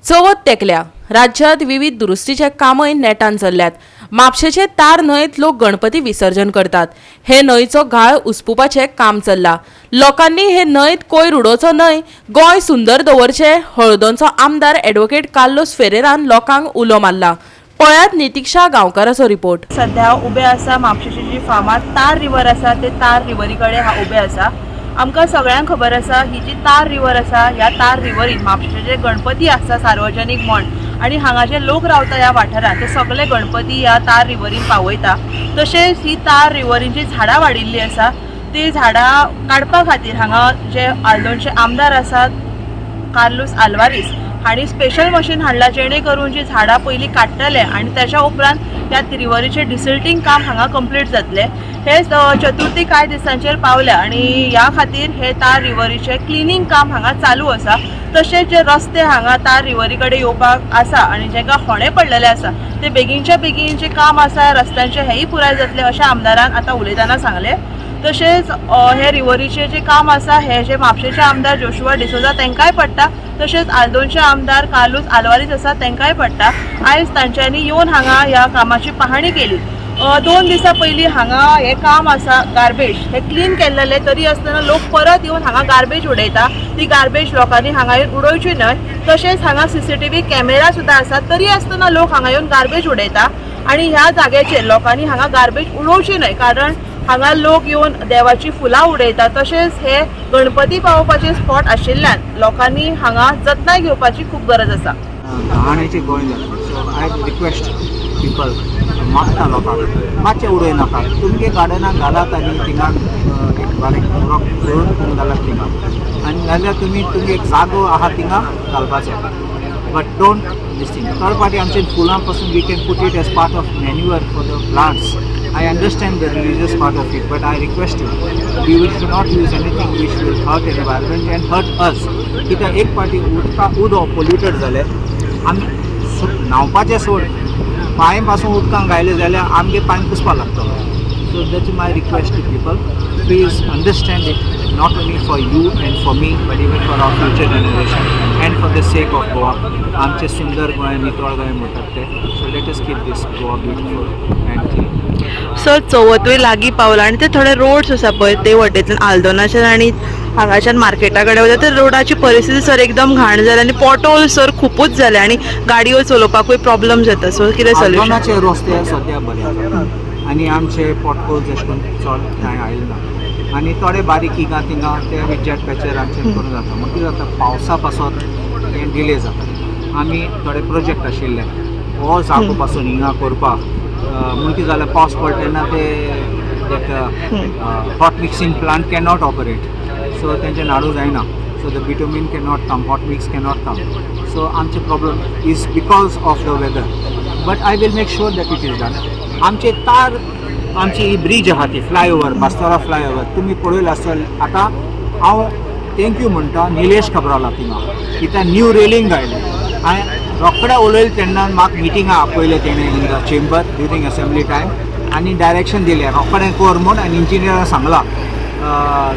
चवथ तेकल्या राज्यात विविध दुरुस्तीचे कामय नेटान चल्ल्यात। म्हापशेचे तार न्हंयत लोक गणपती विसर्जन करतात। हे न्हंयचो घाळ उसपुपाचे काम चल्ला। लोकांनी हे न्हंयत कोयर उडोवचो न्हय, गोंय सुंदर दवरचे हळदोंचो आमदार ॲडव्होकेट कार्लोस फेरेरान लोकांक उलो मारला। पळयात नितीक्षा गांवकाराचो रिपोर्ट। सध्या उबे आसा म्हापशेची जी फामाद तार रिवर आसा ते तार रिवरी कडेन हा उबे आसा। आमकां सगळ्यांक खबर आसा ही जी तार रिवर आसा ह्या तार रिवरीन म्हापशेचे गणपती आसा सार्वजनीक म्हण आनी हांगाचे लोक रावता ह्या वाठारांत ते सगळे गणपती ह्या तार रिवरीन पावयता। तशेंच ही तार रिवरीन जी झाडां वाडिल्ली आसा ती झाडां काडपा खातीर हांगा जे आल्दोणचे आमदार आसात कार्लोस आल्वारीस हांणी स्पेशल मशीन हाडला जेणे करून जी झाडां पयलीं काडटले आनी त्याच्या उपरांत त्या रिवरीचे डिसिल्टिंग काम हांगा कंप्लीट जातले। हे चतुर्थी कांय दिसांचेर पावल्या आनी ह्या खातीर हे तार रिवरीचे क्लिनिंग काम हांगा चालू आसा। तशेंच जे रस्ते हांगा तार रिवरी कडेन येवपाक आसा आनी जेंका होणे पडलेले आसा ते बेगीनच्या बेगीन जे काम आसा रस्त्यांचे हेय पुराय जातले अशें आमदारान आतां उलयतना सांगले। तशेंच हे रिवरीचे जे काम आसा हे जे म्हापशेचे आमदार जोशुआ डिसोजा तांकांय पडटा, तशेंच आल्दोणचे आमदार कार्लोस आल्वारीस आसा तांकांय पडटा। आयज तांच्यांनी येवन हांगा ह्या कामाची पाहणी केली। 2 दिसां पयलीं हांगा हे काम आसा गार्बेज हे क्लीन केल्लेले तरी आसतना लोक परत येवन हांगा गार्बेज उडयता। ती गार्बेज लोकांनी हांगा येवन उडोवची न्हय। तशेंच हांगा CCTV कॅमेरा सुद्दां आसा तरी आसतना लोक हांगा येवन गार्बेज उडयता आनी ह्या जाग्याचेर लोकांनी हांगा गार्बेज उडोवची न्हय, कारण हांगा लोक येवन देवाची फुलां उडयता। तशेंच हे गणपती पावोवपाचे स्पॉट आशिल्ल्यान लोकांनी हांगा जतनाय घेवपाची खूब गरज आसा। घाणेची गोंय जाता, सो आय रिक्वेस्ट पीपल मागता लोकांक मातशें उडय नाका। तुमगे गार्डनाक घालात आनी थिंगा एक बारीक उदक करून तुमी घालात थिंगा आनी नाल्यार तुमी तुमगे एक जागो आहा थिंगा घालपाचो, but don't this thing. Third party आमचे फुलां पासून we can put it as part of manure for the plants. I understand the religious part of it, but I request you, we should not use anything which will hurt the environment and hurt us. कित्याक एक party उदक polluted जालें, आमी न्हांवपाचें सोड पांय पासून उदकांत घायले जाल्यार आमगे पांय पुसपाक लागतलो। So that's my request to people, please understand it, not only for you and for me, but even for our future generation and for the sake of Goa. आमचे सुंदर गोंय नितळ गोंय म्हणटात ते, so let us keep this Goa beautiful and clean. Sir चवथूय लागीं पावला आनी ते थोडे रोड्स आसा पळय ते वटेच्यान आल्दोनाच्यान आनी हांगाच्यान मार्केटा कडेन वता ते रोडाची परिस्थिती सर एकदम घाण जाल्या आनी पॉटहोल सर खूपच जाले आनी गाडयो चलोवपाकूय प्रॉब्लेम जाता। सो कितें सोल्युशन? आल्दोनाचे रस्ते सद्या बरे आसात आनी आमचे पॉटहोल्स अशें करून चड कांय आयले ना आनी थोडे बारीक हिंगा थिंगा ते विजेट पॅचर आमचे करून जाता। मग कितें जाता पावसा पासत हें डिले जाता। आमी थोडे प्रोजेक्ट आशिल्ले हो जागो पासून हिंगा करपाक म्हण कितें जालें पावस पडटा तेन्ना ते एक hot mixing plant cannot operate, so तेंचे नाडू जायना। So the bitumen cannot come, hot mix cannot come. So आमचे problem is because of the weather, but I will make sure that it is done. आमचे तार आमची ही bridge आहा ती flyover बास्तोरा flyover तुमी पळयला आसतल। आतां हांव थँक्यू म्हणटा निलेश खबराला थिंगा कित्याक न्यू रेलिंग घायले। हांवें रोखडे उलयले तेन्ना म्हाका मिटिंगा आपयले तेणें in the chamber during assembly time आनी डायरेक्शन दिलें रोखडें कर म्हूण आनी इंजिनियरान सांगलां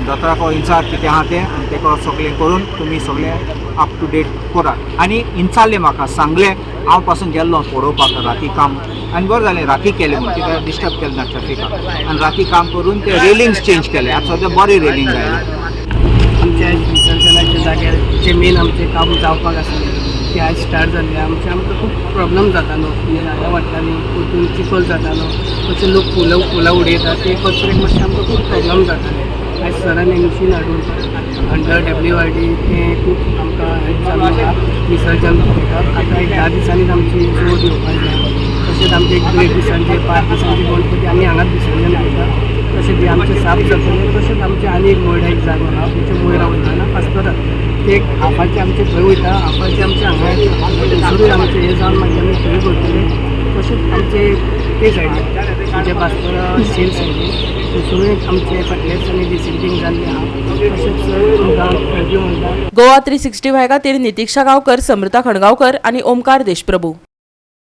दोतोराको इंचार्ज कितें आहा तें आनी तेका सगळें करून तुमी सगळें अप टू डेट करात। आनी इंचारलें म्हाका सांगलें, हांव पासून गेल्लो पळोवपाक राती काम आनी बरें जालें राती केलें म्हूण कित्याक डिस्टर्ब केलें ना ट्रॅफिकाक आनी राती काम करून ते रेलिंग्स चेंज केले। आतां सद्या बरें रेलिंग जालें। आमच्या विसर्जनाच्या जाग्यार जे मेन आमचें काम जावपाक आसलें ते आयज स्टार्ट जाल्लें। आमकां खूब प्रॉब्लम जातालो, झाडां वाडटालीं परतून चिखल जातालो, तशें लोक फुलां उडयतात ते करपाक मातशें आमकां खूब प्रॉब्लम जाताले। आयज सरान हें मशीन हाडून अंडर WRD तें खूब आमकां हेल्प जाल्लो आसा विसर्जन करपाक। आतां एक 10 दिसांनीच आमची चवथ येवपाक जाय। तशेंच आमचे एक 1 दिसांचे 5 दिसांचे गणपती आमी हांगाच विसर्जन करता। तशेंच हें आमचें साफ जातलें। तशेंच आमचे आनी एक व्हड एक जागो आहा तेचे वयर वयताना पास्तोरा ते एक हाफाचे आमचे थंय वयता, हाफाचे आमचे हांगा येता, थंयसरूय आमचे हे जावन मागीर आमी थंय करतले। तशेंच आमचे ते सायडीन आमचे पास्तोरा सेल सायडीन थंयसरूय आमचे फाटल्याच आनी de-silting जाल्लें आहा। तशेंच तुमकां थँक्यू म्हणटा। गोवा 365 खातीर नितीक्षा गांवकर, समृता खणगांवकर आनी ओमकार देशप्रभू।